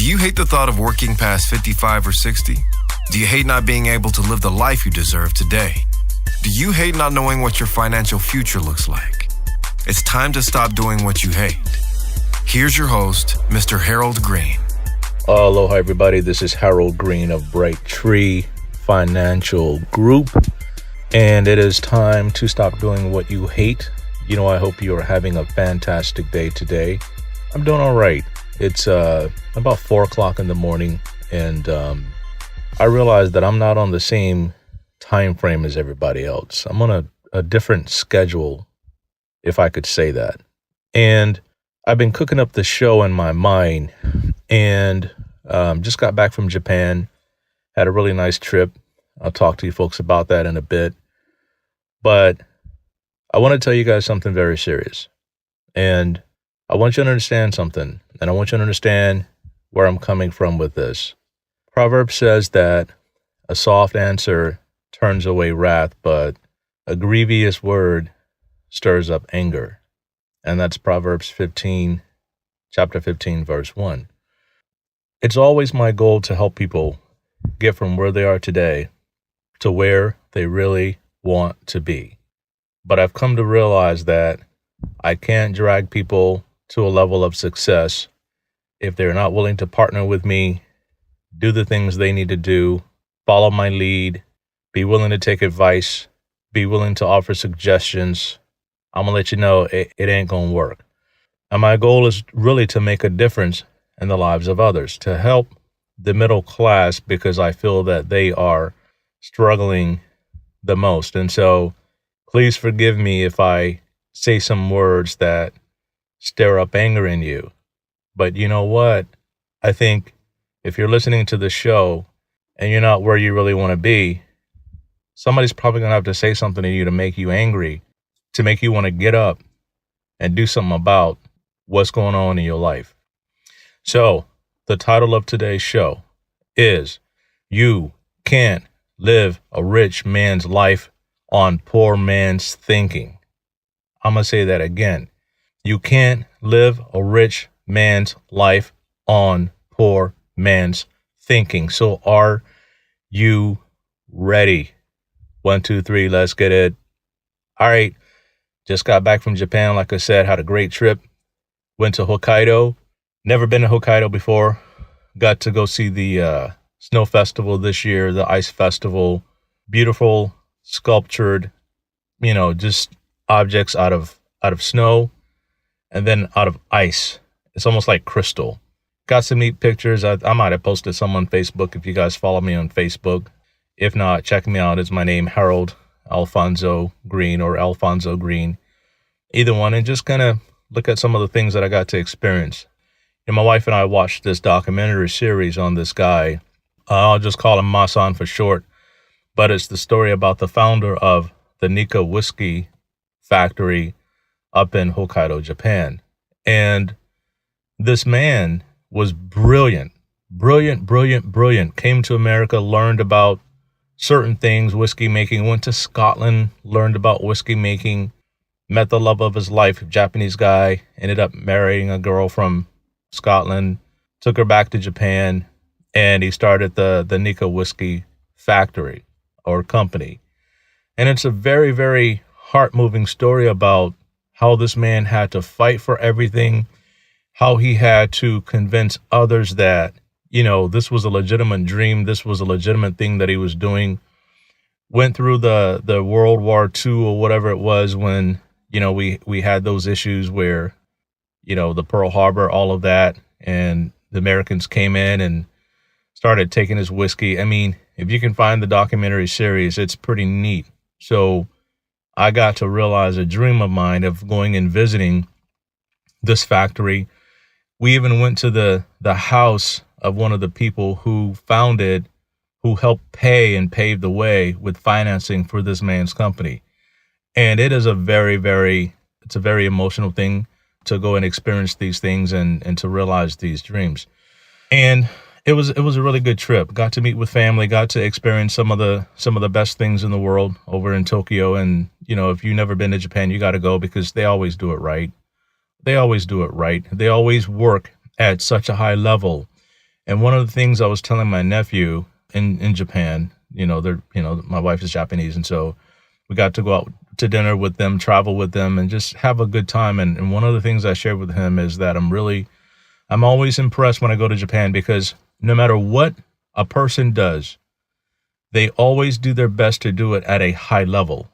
Do you hate the thought of working past 55 or 60? Do you hate not being able to live the life you deserve today? Do you hate not knowing what your financial future looks like? It's time to stop doing what you hate. Here's your host, Mr. Harold Green. Aloha, everybody. This is Harold Green of Bright Tree Financial Group, and it is time to stop doing what you hate. I hope you are having a fantastic day today. I'm doing all right. It's about 4 o'clock in the morning, and I realized that I'm not on the same time frame as everybody else. I'm on a different schedule, if I could say that. And I've been cooking up the show in my mind, and just got back from Japan, had a really nice trip. I'll talk to you folks about that in a bit. But I want to tell you guys something very serious. And I want you to understand something, and I want you to understand where I'm coming from with this. Proverbs says that a soft answer turns away wrath, but a grievous word stirs up anger. And that's Proverbs 15, chapter 15, verse 1. It's always my goal to help people get from where they are today to where they really want to be. But I've come to realize that I can't drag people to a level of success if they're not willing to partner with me, do the things they need to do, follow my lead, be willing to take advice, be willing to offer suggestions. I'm going to let you know it ain't going to work. And my goal is really to make a difference in the lives of others, to help the middle class, because I feel that they are struggling the most. And so please forgive me if I say some words that stir up anger in you. But you know what? I think if you're listening to the show and you're not where you really want to be, somebody's probably going to have to say something to you to make you angry, to make you want to get up and do something about what's going on in your life. So the title of today's show is You Can't Live a Rich Man's Life on Poor Man's Thinking. I'm going to say that again. You can't live a rich man's life on poor man's thinking. So are you ready? 1, 2, 3, let's get it. All right. Just got back from Japan. Like I said, had a great trip. Went to Hokkaido. Never been to Hokkaido before. Got to go see the snow festival this year, the ice festival. Beautiful, sculptured, just objects out of snow and then out of ice. It's almost like crystal. Got some neat pictures. I might have posted some on Facebook if you guys follow me on Facebook. If not, check me out. It's my name, Harold Alfonso Green or Alfonso Green. Either one, and just kind of look at some of the things that I got to experience. And my wife and I watched this documentary series on this guy. I'll just call him Masan for short. But it's the story about the founder of the Nika whiskey factory up in Hokkaido, Japan. And this man was brilliant. Came to America, learned about certain things, whiskey making, went to Scotland, learned about whiskey making, met the love of his life, a Japanese guy, ended up marrying a girl from Scotland, took her back to Japan, and he started the Nika whiskey factory or company. And it's a very, very heart-moving story about how this man had to fight for everything, how he had to convince others that, this was a legitimate dream, this was a legitimate thing that he was doing. Went through the World War II or whatever it was when, we had those issues where, the Pearl Harbor, all of that, and the Americans came in and started taking his whiskey. I mean, if you can find the documentary series, it's pretty neat. So I got to realize a dream of mine of going and visiting this factory. We even went to the house of one of the people who helped pay and pave the way with financing for this man's company. And it is it's a very emotional thing to go and experience these things and to realize these dreams. And it was a really good trip. Got to meet with family, got to experience some of the best things in the world over in Tokyo. And, if you've never been to Japan, you got to go because they always do it right. They always work at such a high level. And one of the things I was telling my nephew in Japan, my wife is Japanese. And so we got to go out to dinner with them, travel with them, and just have a good time. And one of the things I shared with him is that I'm always impressed when I go to Japan, because no matter what a person does, they always do their best to do it at a high level.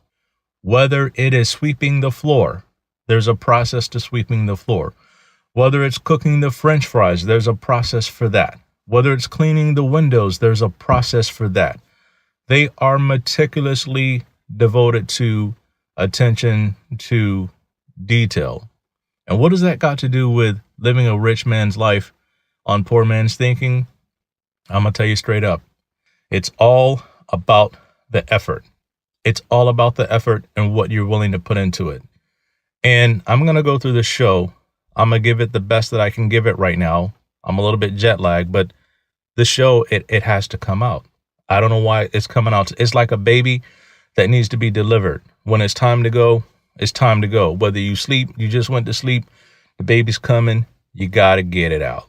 Whether it is sweeping the floor, there's a process to sweeping the floor. Whether it's cooking the French fries, there's a process for that. Whether it's cleaning the windows, there's a process for that. They are meticulously devoted to attention to detail. And what does that got to do with living a rich man's life on poor man's thinking? I'm going to tell you straight up. It's all about the effort. It's all about the effort and what you're willing to put into it. And I'm going to go through the show. I'm going to give it the best that I can give it right now. I'm a little bit jet lagged, but the show, it has to come out. I don't know why it's coming out. It's like a baby that needs to be delivered. When it's time to go, it's time to go. Whether you just went to sleep, the baby's coming, you got to get it out.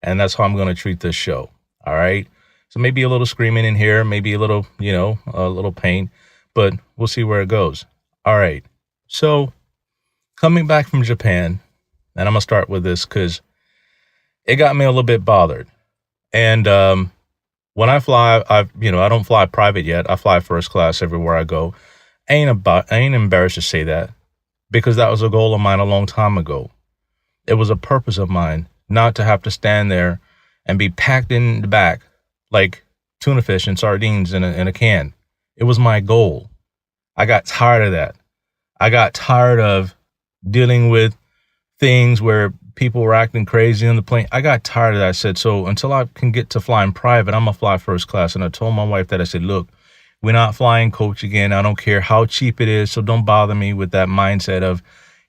And that's how I'm going to treat this show. All right. So maybe a little screaming in here, maybe a little, a little pain, but we'll see where it goes. All right. So coming back from Japan, and I'm going to start with this because it got me a little bit bothered. And when I fly, I don't fly private yet. I fly first class everywhere I go. I ain't embarrassed to say that, because that was a goal of mine a long time ago. It was a purpose of mine not to have to stand there and be packed in the back like tuna fish and sardines in a can. It was my goal. I got tired of that. I got tired of dealing with things where people were acting crazy on the plane. I got tired of that. I said, so until I can get to flying private, I'm going to fly first class. And I told my wife that. I said, look, we're not flying coach again. I don't care how cheap it is. So don't bother me with that mindset of,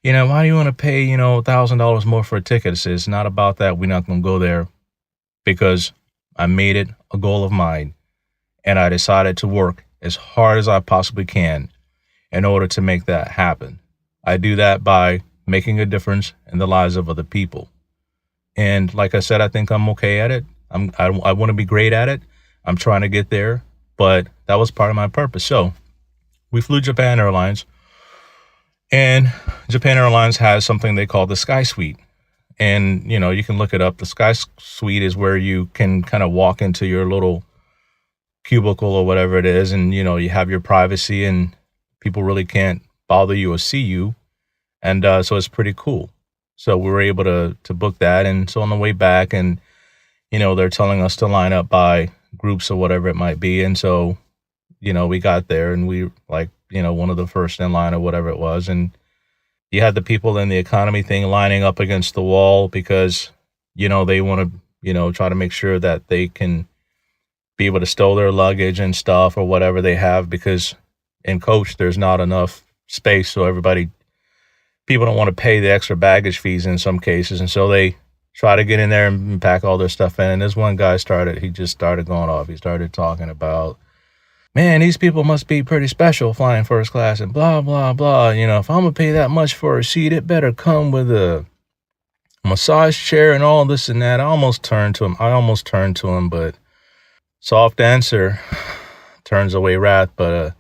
why do you want to pay, $1,000 more for a ticket? I said, it's not about that. We're not going to go there, because I made it a goal of mine. And I decided to work as hard as I possibly can in order to make that happen. I do that by making a difference in the lives of other people. And like I said, I think I'm okay at it. I want to be great at it. I'm trying to get there, but that was part of my purpose. So we flew Japan Airlines, and Japan Airlines has something they call the Sky Suite. And, you can look it up. The Sky Suite is where you can kind of walk into your little cubicle or whatever it is. And, you have your privacy, and people really can't bother you or see you. And so it's pretty cool. So we were able to book that. And so on the way back, and, they're telling us to line up by groups or whatever it might be. And so, we got there, and we one of the first in line or whatever it was. And you had the people in the economy thing lining up against the wall because, they want to, try to make sure that they can be able to stow their luggage and stuff or whatever they have, because in coach, there's not enough space. So people don't want to pay the extra baggage fees in some cases. And so they try to get in there and pack all their stuff in. And this one guy just started going off. He started talking about, man, these people must be pretty special flying first class and blah, blah, blah. If I'm going to pay that much for a seat, it better come with a massage chair and all this and that. I almost turned to him, but soft answer turns away wrath, but a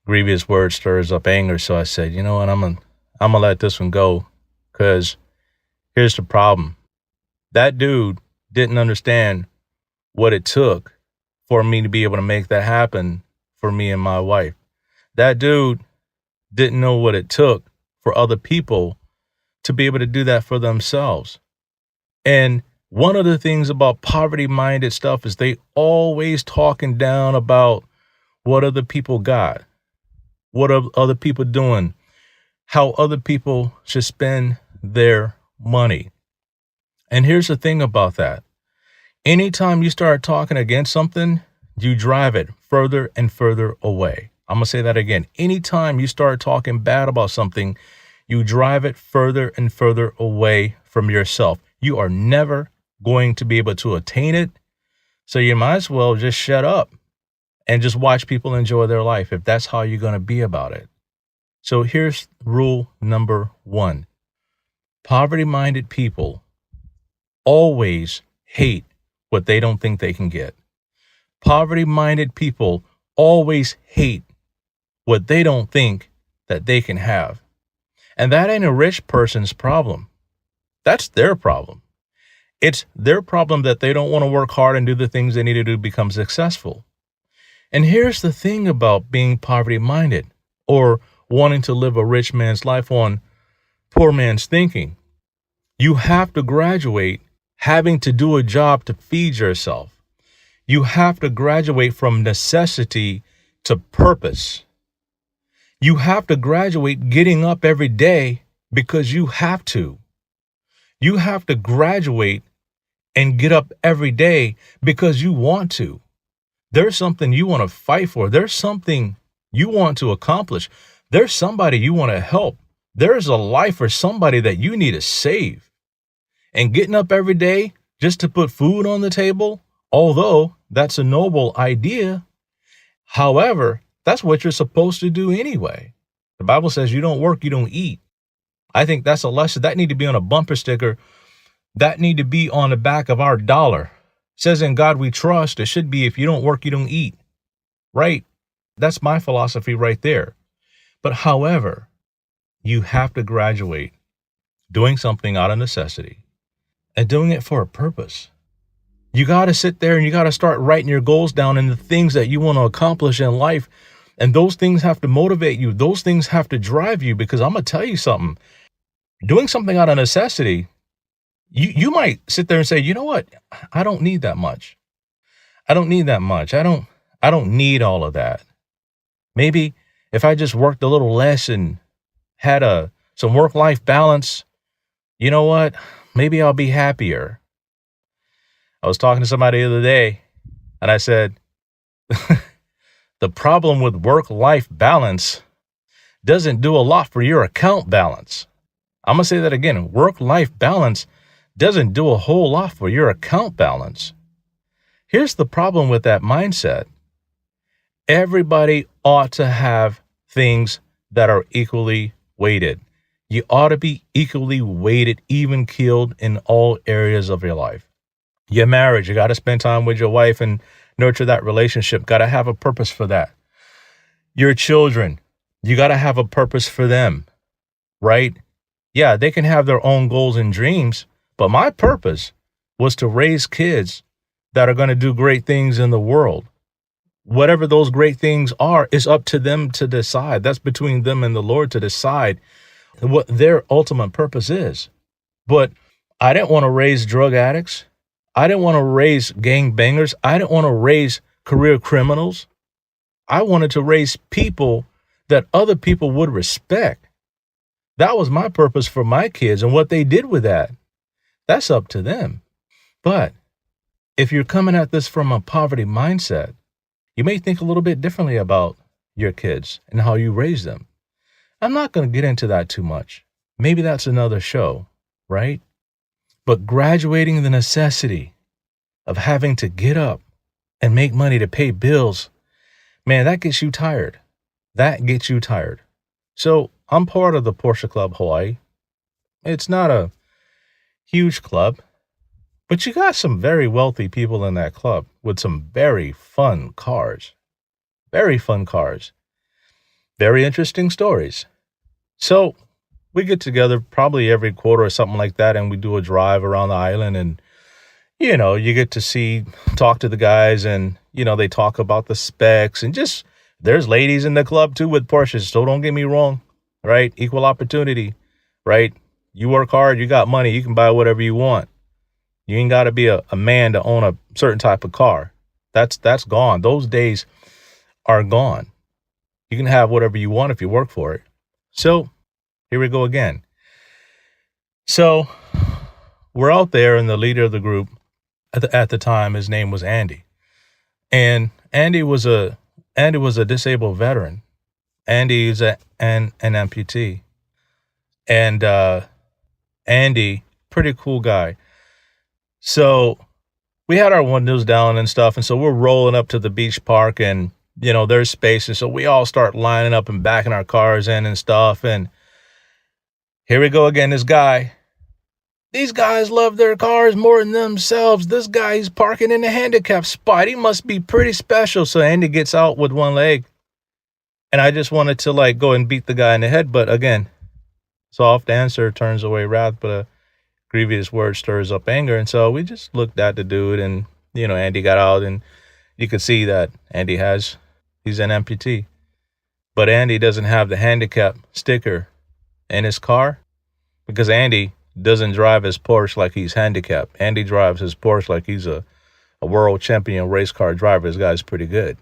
grievous word stirs up anger. So I said, you know what, I'm going to let this one go, because here's the problem. That dude didn't understand what it took for me to be able to make that happen for me and my wife. That dude didn't know what it took for other people to be able to do that for themselves. And one of the things about poverty-minded stuff is they always talking down about what other people got, what are other people doing, how other people should spend their money. And here's the thing about that. Anytime you start talking against something, you drive it further and further away. I'm going to say that again. Anytime you start talking bad about something, you drive it further and further away from yourself. You are never going to be able to attain it. So you might as well just shut up and just watch people enjoy their life if that's how you're going to be about it. So here's rule number 1. Poverty-minded people always hate what they don't think they can get. Poverty-minded people always hate what they don't think that they can have. And that ain't a rich person's problem. That's their problem. It's their problem that they don't want to work hard and do the things they need to do to become successful. And here's the thing about being poverty-minded or wanting to live a rich man's life on poor man's thinking. You have to graduate having to do a job to feed yourself. You have to graduate from necessity to purpose. You have to graduate getting up every day because you have to. You have to graduate and get up every day because you want to. There's something you want to fight for. There's something you want to accomplish. There's somebody you want to help. There's a life for somebody that you need to save. And getting up every day just to put food on the table, although that's a noble idea, however, that's what you're supposed to do anyway. The Bible says you don't work, you don't eat. I think that's a lesson that need to be on a bumper sticker. That need to be on the back of our dollar. It says in God we trust. It should be if you don't work, you don't eat. Right? That's my philosophy right there. But however, you have to graduate doing something out of necessity and doing it for a purpose. You got to sit there and you got to start writing your goals down and the things that you want to accomplish in life. And those things have to motivate you. Those things have to drive you, because I'm going to tell you something. Doing something out of necessity, you might sit there and say, you know what? I don't need that much. I don't need that much. I don't need all of that. Maybe if I just worked a little less and had some work-life balance, you know what? Maybe I'll be happier. I was talking to somebody the other day and I said, the problem with work-life balance doesn't do a lot for your account balance. I'm going to say that again. Work-life balance doesn't do a whole lot for your account balance. Here's the problem with that mindset. Everybody ought to have things that are equally weighted. You ought to be equally weighted, even keeled in all areas of your life. Your marriage, you got to spend time with your wife and nurture that relationship. Got to have a purpose for that. Your children, you got to have a purpose for them, right? Yeah, they can have their own goals and dreams, but my purpose was to raise kids that are going to do great things in the world. Whatever those great things are is up to them to decide. That's between them and the Lord to decide what their ultimate purpose is. But I didn't want to raise drug addicts. I didn't want to raise gangbangers. I didn't want to raise career criminals. I wanted to raise people that other people would respect. That was my purpose for my kids, and what they did with that, that's up to them. But if you're coming at this from a poverty mindset, you may think a little bit differently about your kids and how you raise them. I'm not going to get into that too much. Maybe that's another show, right? But graduating the necessity of having to get up and make money to pay bills, man, that gets you tired. That gets you tired. So I'm part of the Porsche Club Hawaii. It's not a huge club, but you got some very wealthy people in that club with some very fun cars. Very fun cars. Very interesting stories. So we get together probably every quarter or something like that, and we do a drive around the island, and you know, you get to talk to the guys, and you know, they talk about the specs, and just there's ladies in the club too with Porsches, so don't get me wrong, right? Equal opportunity, right? You work hard, you got money, you can buy whatever you want. You ain't got to be a man to own a certain type of car. That's gone. Those days are gone. You can have whatever you want if you work for it. So here we go again. So we're out there, and the leader of the group at the time, his name was Andy. And Andy was a disabled veteran. Andy is an amputee. And Andy, pretty cool guy. So we had our windows down and stuff. And so we're rolling up to the beach park, and, you know, there's spaces. So we all start lining up and backing our cars in and stuff. And here we go again. This guy These guys love their cars more than themselves. This guy, he's parking in a handicap spot. He must be pretty special. So Andy gets out with one leg. And I just wanted to like go and beat the guy in the head. But again, soft answer turns away wrath, but a grievous word stirs up anger. And so we just looked at the dude, and, Andy got out, and you could see that he's an amputee. But Andy doesn't have the handicap sticker in his car because Andy doesn't drive his Porsche like he's handicapped. Andy drives his Porsche like he's a world champion race car driver. This guy's pretty good.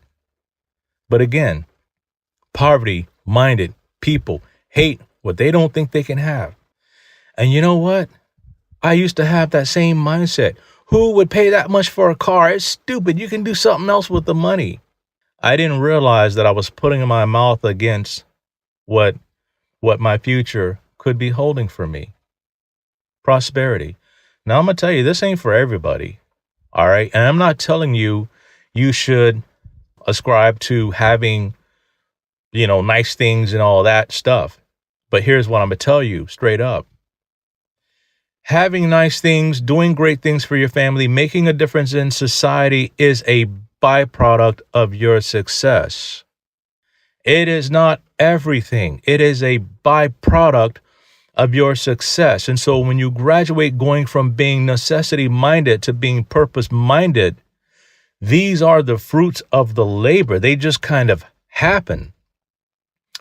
But again, poverty-minded people hate what they don't think they can have. And you know what? I used to have that same mindset. Who would pay that much for a car? It's stupid. You can do something else with the money. I didn't realize that I was putting my mouth against what my future could be holding for me. Prosperity. Now, I'm going to tell you, this ain't for everybody. All right. And I'm not telling you should ascribe to having, nice things and all that stuff. But here's what I'm going to tell you straight up. Having nice things, doing great things for your family, making a difference in society is a byproduct of your success. It is not everything. It is a byproduct of your success. And so when you graduate going from being necessity-minded to being purpose-minded, these are the fruits of the labor. They just kind of happen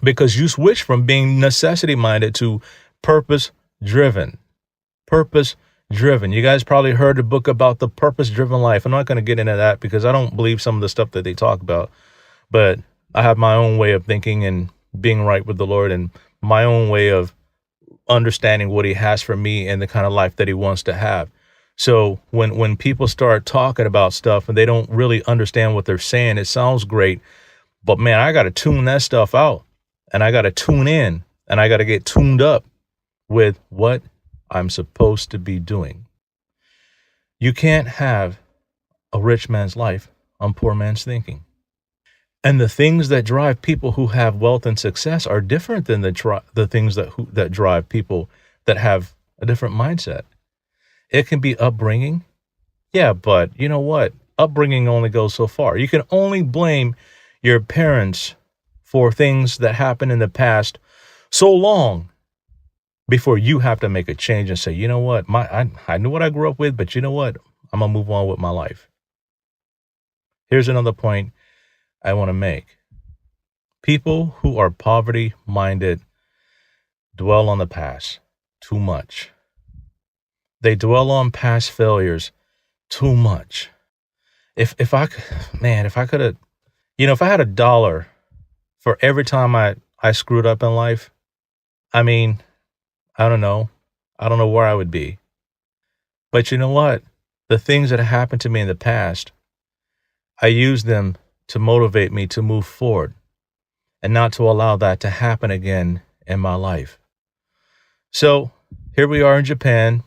because you switch from being necessity-minded to purpose-driven. Purpose-driven. You guys probably heard a book about the purpose-driven life. I'm not going to get into that because I don't believe some of the stuff that they talk about, but I have my own way of thinking and being right with the Lord and my own way of understanding what he has for me and the kind of life that he wants to have. So when people start talking about stuff and they don't really understand what they're saying, it sounds great, but man, I got to tune that stuff out and I got to tune in and I got to get tuned up with what I'm supposed to be doing. You can't have a rich man's life on poor man's thinking. And the things that drive people who have wealth and success are different than the things that drive people that have a different mindset. It can be upbringing. Yeah, but you know what? Upbringing only goes so far. You can only blame your parents for things that happened in the past so long before you have to make a change and say, you know what? I knew what I grew up with, but you know what? I'm going to move on with my life. Here's another point I want to make. People who are poverty-minded dwell on the past too much. They dwell on past failures too much. If I had $1 for every time I screwed up in life, I mean, I don't know where I would be. But you know what? The things that happened to me in the past, I use them to motivate me to move forward and not to allow that to happen again in my life. So here we are in Japan.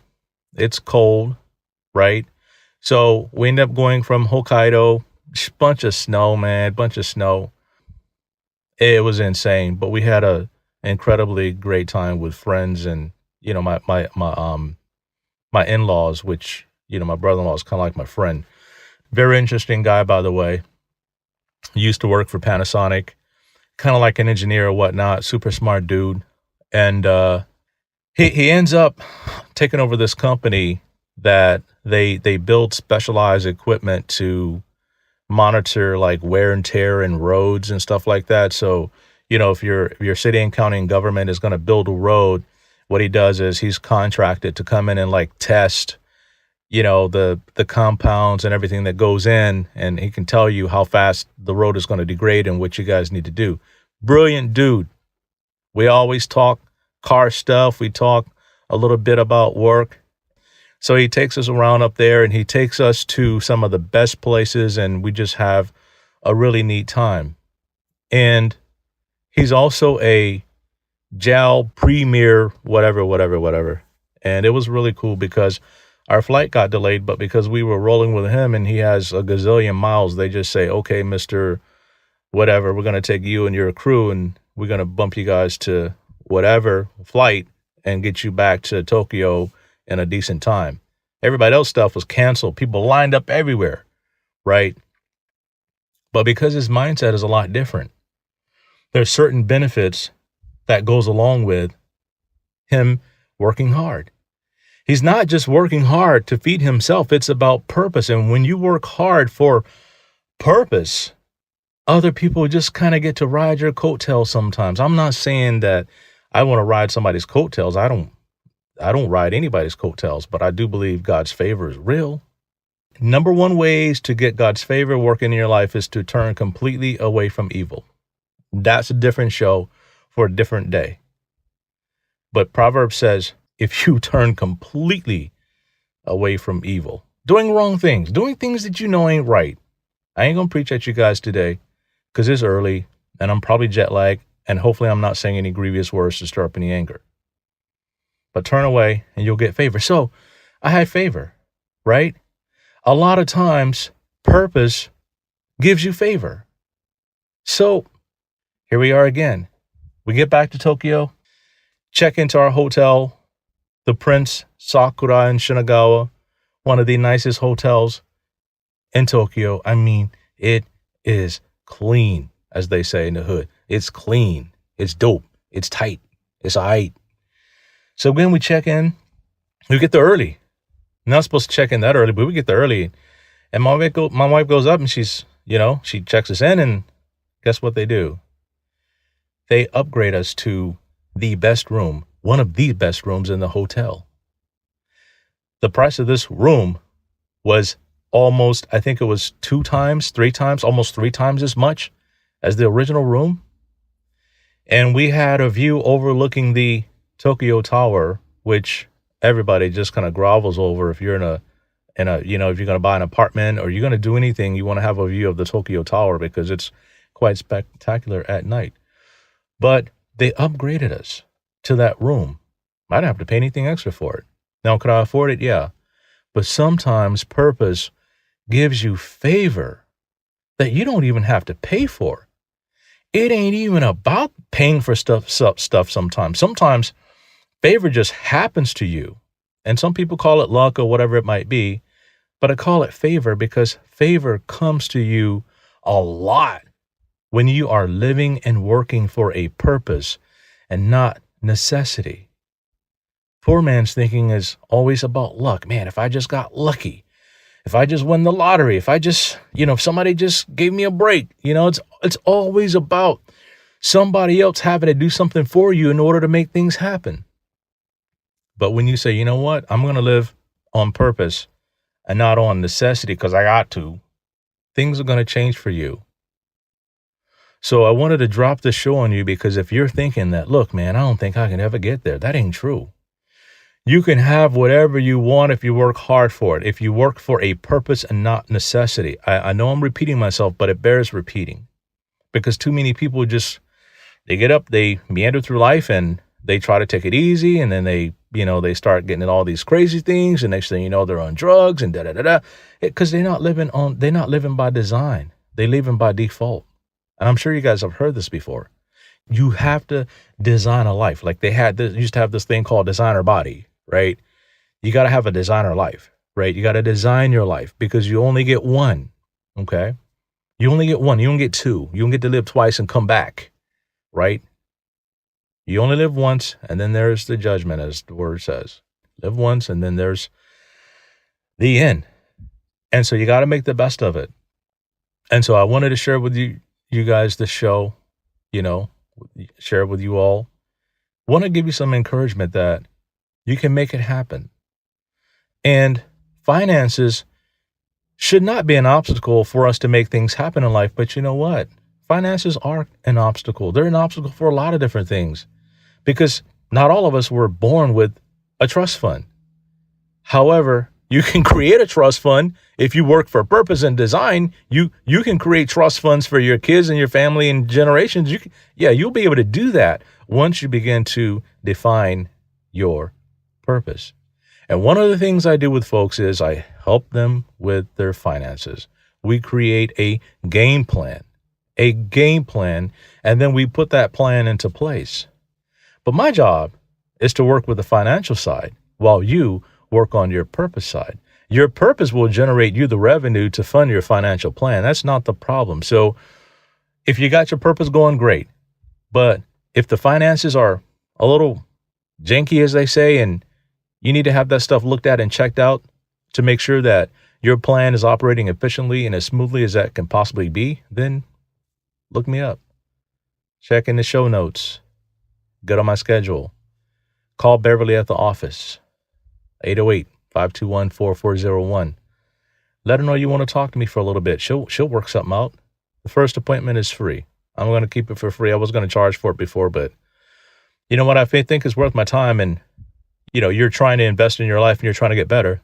It's cold, right? So we end up going from Hokkaido, bunch of snow, man, bunch of snow. It was insane, but we had a incredibly great time with friends and, my in-laws, which, my brother-in-law is kind of like my friend. Very interesting guy, by the way. Used to work for Panasonic, kind of like an engineer or whatnot, super smart dude. And he ends up taking over this company that they build specialized equipment to monitor like wear and tear in roads and stuff like that. So, if your city and county and government is going to build a road, what he does is he's contracted to come in and like test, the compounds and everything that goes in, and he can tell you how fast the road is going to degrade and what you guys need to do. Brilliant dude. We always talk car stuff. We talk a little bit about work. So he takes us around up there and he takes us to some of the best places and we just have a really neat time. And he's also a JAL premier, whatever. And it was really cool because our flight got delayed, but because we were rolling with him and he has a gazillion miles, they just say, okay, Mr. Whatever, we're going to take you and your crew and we're going to bump you guys to whatever flight and get you back to Tokyo in a decent time. Everybody else stuff was canceled. People lined up everywhere, right? But because his mindset is a lot different, there's certain benefits that goes along with him working hard. He's not just working hard to feed himself. It's about purpose. And when you work hard for purpose, other people just kind of get to ride your coattails sometimes. I'm not saying that I want to ride somebody's coattails. I don't ride anybody's coattails, but I do believe God's favor is real. Number one ways to get God's favor working in your life is to turn completely away from evil. That's a different show for a different day. But Proverbs says, if you turn completely away from evil, doing wrong things, doing things that you know ain't right. I ain't going to preach at you guys today because it's early and I'm probably jet lagged, and hopefully I'm not saying any grievous words to stir up any anger. But turn away and you'll get favor. So I had favor, right? A lot of times purpose gives you favor. So here we are again. We get back to Tokyo, check into our hotel, the Prince Sakura in Shinagawa, one of the nicest hotels in Tokyo. I mean, it is clean, as they say in the hood. It's clean. It's dope. It's tight. It's all right. So when we check in, we get there early. Not supposed to check in that early, but we get there early. And my wife goes up and she checks us in, and guess what they do? They upgrade us to the best room, one of the best rooms in the hotel. The price of this room was almost, I think it was almost three times as much as the original room. And we had a view overlooking the Tokyo Tower, which everybody just kind of grovels over. If you're if you're going to buy an apartment or you're going to do anything, you want to have a view of the Tokyo Tower because it's quite spectacular at night. But they upgraded us to that room. I didn't have to pay anything extra for it. Now, could I afford it? Yeah. But sometimes purpose gives you favor that you don't even have to pay for. It ain't even about paying for stuff sometimes. Sometimes favor just happens to you. And some people call it luck or whatever it might be. But I call it favor because favor comes to you a lot when you are living and working for a purpose and not necessity. Poor man's thinking is always about luck. Man, if I just got lucky, if I just win the lottery, if I just, if somebody just gave me a break, it's always about somebody else having to do something for you in order to make things happen. But when you say, you know what, I'm going to live on purpose and not on necessity because I got to, things are going to change for you. So I wanted to drop the show on you because if you're thinking that, look, man, I don't think I can ever get there, that ain't true. You can have whatever you want if you work hard for it, if you work for a purpose and not necessity. I know I'm repeating myself, but it bears repeating because too many people they get up, they meander through life and they try to take it easy. And then they start getting in all these crazy things. And next thing you know, they're on drugs and because they're not living by design. They living by default. And I'm sure you guys have heard this before. You have to design a life. Like they used to have this thing called designer body, right? You got to have a designer life, right? You got to design your life because you only get one, okay? You only get one. You don't get two. You don't get to live twice and come back, right? You only live once, and then there's the judgment, as the word says. Live once, and then there's the end. And so you got to make the best of it. And so I wanted to share with you guys the show, share it with you all. Want to give you some encouragement that you can make it happen. And finances should not be an obstacle for us to make things happen in life. But you know what? Finances are an obstacle. They're an obstacle for a lot of different things because not all of us were born with a trust fund. However, you can create a trust fund if you work for purpose and design. You can create trust funds for your kids and your family and generations. You'll be able to do that once you begin to define your purpose. And one of the things I do with folks is I help them with their finances. We create a game plan, and then we put that plan into place. But my job is to work with the financial side while you work on your purpose side. Your purpose will generate you the revenue to fund your financial plan. That's not the problem. So if you got your purpose going, great. But if the finances are a little janky, as they say, and you need to have that stuff looked at and checked out to make sure that your plan is operating efficiently and as smoothly as that can possibly be, then look me up. Check in the show notes. Get on my schedule. Call Beverly at the office, 808-521-4401. Let her know you want to talk to me for a little bit. She'll work something out. The first appointment is free. I'm going to keep it for free. I was going to charge for it before, but you know what? I think is worth my time. And, you're trying to invest in your life and you're trying to get better.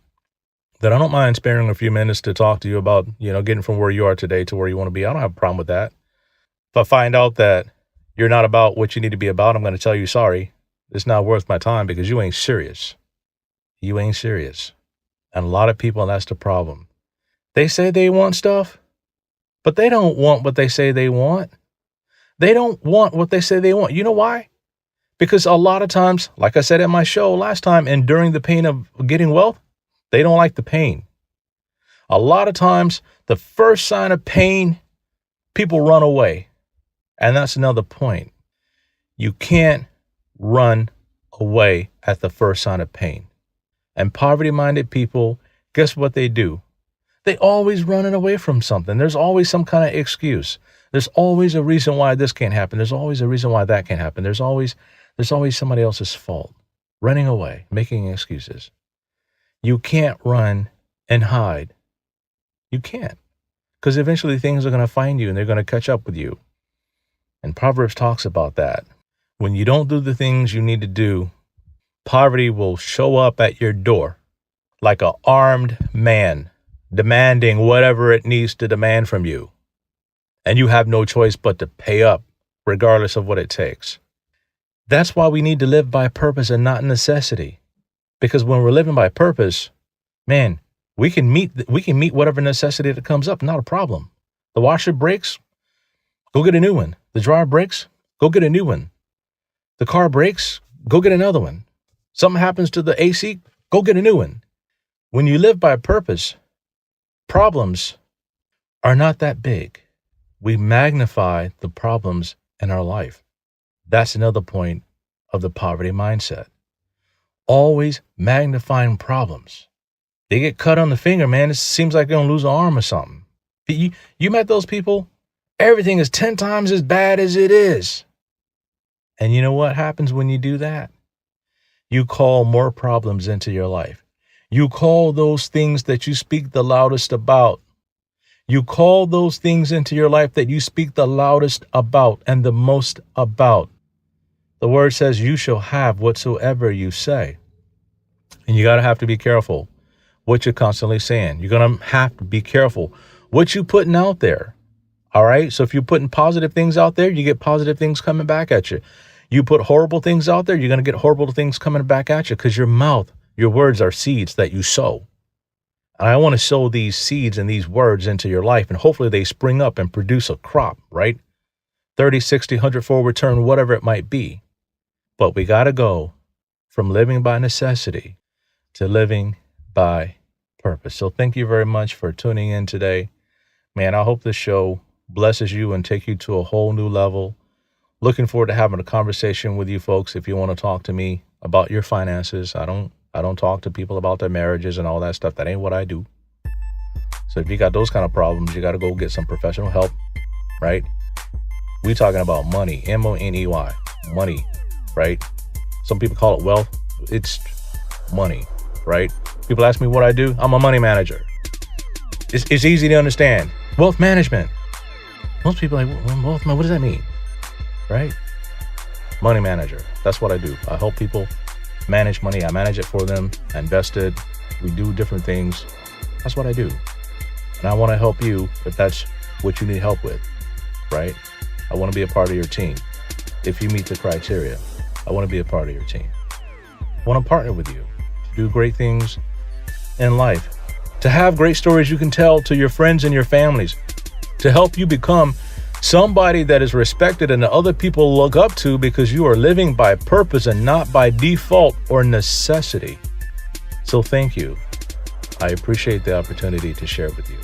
Then I don't mind sparing a few minutes to talk to you about, getting from where you are today to where you want to be. I don't have a problem with that. If I find out that you're not about what you need to be about, I'm going to tell you, sorry, it's not worth my time because you ain't serious. You ain't serious. And a lot of people, that's the problem. They say they want stuff, but they don't want what they say they want. They don't want what they say they want. You know why? Because a lot of times, like I said at my show last time, enduring the pain of getting wealth, they don't like the pain. A lot of times, the first sign of pain, people run away. And that's another point. You can't run away at the first sign of pain. And poverty-minded people, guess what they do? They always running away from something. There's always some kind of excuse. There's always a reason why this can't happen. There's always a reason why that can't happen. There's always somebody else's fault. Running away, making excuses. You can't run and hide. You can't. Because eventually things are going to find you and they're going to catch up with you. And Proverbs talks about that. When you don't do the things you need to do, poverty will show up at your door like an armed man, demanding whatever it needs to demand from you. And you have no choice but to pay up, regardless of what it takes. That's why we need to live by purpose and not necessity. Because when we're living by purpose, man, we can meet whatever necessity that comes up, not a problem. The washer breaks, go get a new one. The dryer breaks, go get a new one. The car breaks, go get another one. Something happens to the AC, go get a new one. When you live by purpose, problems are not that big. We magnify the problems in our life. That's another point of the poverty mindset. Always magnifying problems. They get cut on the finger, man. It seems like they're going to lose an arm or something. You met those people? Everything is 10 times as bad as it is. And you know what happens when you do that? You call more problems into your life. You call those things that you speak the loudest about. You call those things into your life that you speak the loudest about and the most about. The word says you shall have whatsoever you say. And you have to be careful what you're constantly saying. You're going to have to be careful what you're putting out there. All right. So if you're putting positive things out there, you get positive things coming back at you. You put horrible things out there, you're going to get horrible things coming back at you because your mouth, your words are seeds that you sow. And I want to sow these seeds and these words into your life, and hopefully they spring up and produce a crop, right? 30, 60, 100-fold return, whatever it might be. But we got to go from living by necessity to living by purpose. So thank you very much for tuning in today. Man, I hope this show blesses you and take you to a whole new level. Looking forward to having a conversation with you folks. If you want to talk to me about your finances, I don't talk to people about their marriages and all that stuff. That ain't what I do. So if you got those kind of problems, you got to go get some professional help, right? We talking about money, M-O-N-E-Y, money, right? Some people call it wealth. It's money, right? People ask me what I do. I'm a money manager. It's easy to understand. Wealth management. Most people are like, well, wealth, what does that mean? Right? Money manager. That's what I do. I help people manage money. I manage it for them. I invest it. We do different things. That's what I do. And I want to help you if that's what you need help with, right? I want to be a part of your team. If you meet the criteria, I want to be a part of your team. I want to partner with you to do great things in life, to have great stories you can tell to your friends and your families, to help you become somebody that is respected and that other people look up to because you are living by purpose and not by default or necessity. So thank you. I appreciate the opportunity to share with you.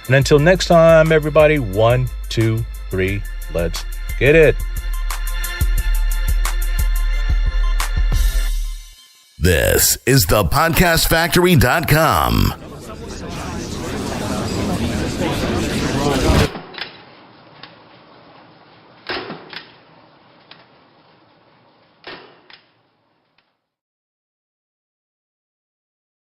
And until next time, everybody, 1, 2, 3, let's get it. This is thepodcastfactory.com.